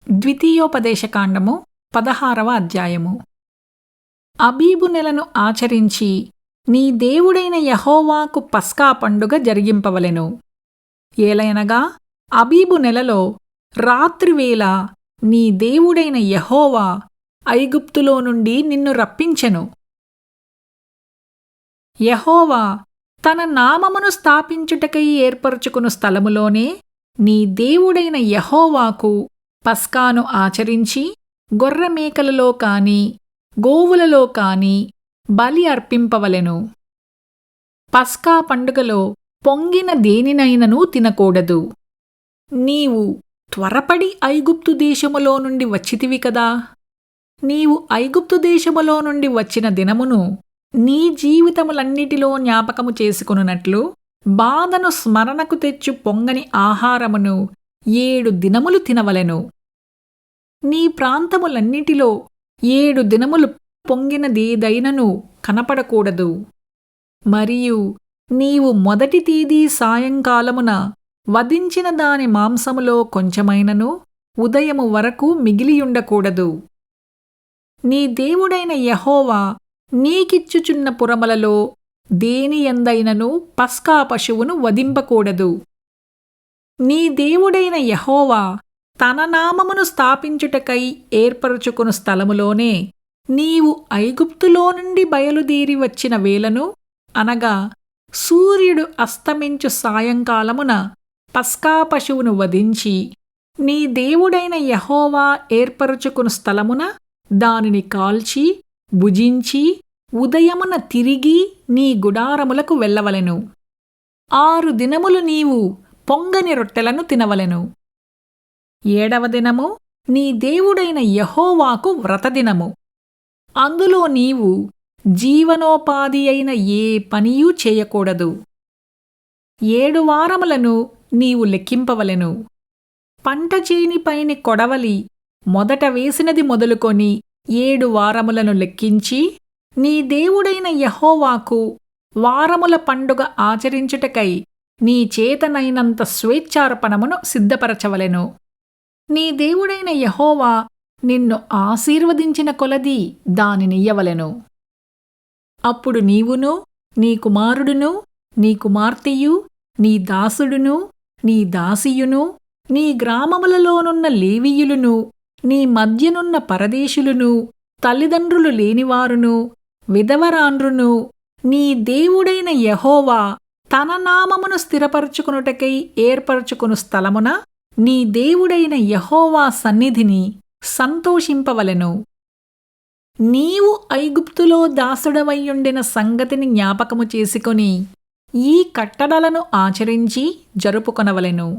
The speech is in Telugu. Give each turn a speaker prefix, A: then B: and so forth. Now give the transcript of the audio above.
A: ద్వితీయోపదేశకాండము 16వ అధ్యాయము. అబీబు నెలను ఆచరించి నీ దేవుడైన యెహోవాకు పస్కా పండుగ జరిగింపవలెను. ఏలయనగా అబీబు నెలలో రాత్రివేళ నీ దేవుడైన యెహోవా ఐగుప్తులో నుండి నిన్ను రప్పించెను. యెహోవా తన నామమును స్థాపించుటకై ఏర్పరచుకుని స్థలములోనే నీ దేవుడైన యెహోవాకు పస్కాను ఆచరించి గొర్రెమేకలలో కాని గోవులలో కాని బలి అర్పింపవలెను. పస్కా పండుగలో పొంగిన దేనినైనను తినకూడదు. నీవు త్వరపడి ఐగుప్తు దేశములో నుండి వచ్చితివి కదా. నీవు ఐగుప్తు దేశములో నుండి వచ్చిన దినమును నీ జీవితములన్నిటిలో జ్ఞాపకము చేసుకొనున్నట్లు బాధను స్మరణకు తెచ్చు పొంగని ఆహారమును 7 దినములు తినవలెను. నీ ప్రాంతములన్నిటిలో 7 దినములు పొంగినదేదైనను కనపడకూడదు. మరియు నీవు మొదటి తేదీ సాయంకాలమున వధించిన దాని మాంసములో కొంచెమైనను ఉదయము వరకు మిగిలియుండకూడదు. నీ దేవుడైన యెహోవా నీకిచ్చుచున్న పురములలో దేనియందైనను పస్కా పశువును వధింపకూడదు. నీ దేవుడైన యెహోవా తన నామమును స్థాపించుటకై ఏర్పరచుకుని స్థలములోనే నీవు ఐగుప్తులో నుండి బయలుదేరి వచ్చిన వేళను, అనగా సూర్యుడు అస్తమించు సాయంకాలమున పస్కా పశువును వధించి నీ దేవుడైన యెహోవా ఏర్పరచుకుని స్థలమున దానిని కాల్చి భుజించి ఉదయమున తిరిగి నీ గుడారములకు వెళ్ళవలెను. 6 దినములు నీవు పొంగని రొట్టెలను తినవలెను. 7వ దినము నీ దేవుడైన యెహోవాకు వ్రతదినము. అందులో నీవు జీవనోపాధి అయిన ఏ పనియూ చేయకూడదు. 7 వారములను నీవు లెక్కింపవలెను. పంట చేనిపైని కొడవలి మొదట వేసినది మొదలుకొని 7 వారములను లెక్కించి నీ దేవుడైన యెహోవాకు వారముల పండుగ ఆచరించుటకై నీ చేతనైనంత స్వేచ్ఛార్పణమును సిద్ధపరచవలెను. నీ దేవుడైన యెహోవా నిన్ను ఆశీర్వదించిన కొలది దానినియ్యవలెను. అప్పుడు నీవును నీ కుమారుడును నీ కుమార్తెయు నీ దాసుడును నీ దాసియును నీ గ్రామములలోనున్న లేవీయులును నీ మధ్యనున్న పరదేశులును తల్లిదండ్రులు లేనివారును విధవరాండ్రును నీ దేవుడైన యెహోవా తన నామమును స్థిరపరచుకునుటకై ఏర్పరచుకును స్థలమున నీ దేవుడైన యెహోవా సన్నిధిని సంతోషింపవలెను. నీవు ఐగుప్తులో దాసుడవయ్యుండిన సంగతిని జ్ఞాపకము చేసుకొని ఈ కట్టడలను ఆచరించి జరుపుకొనవలెను.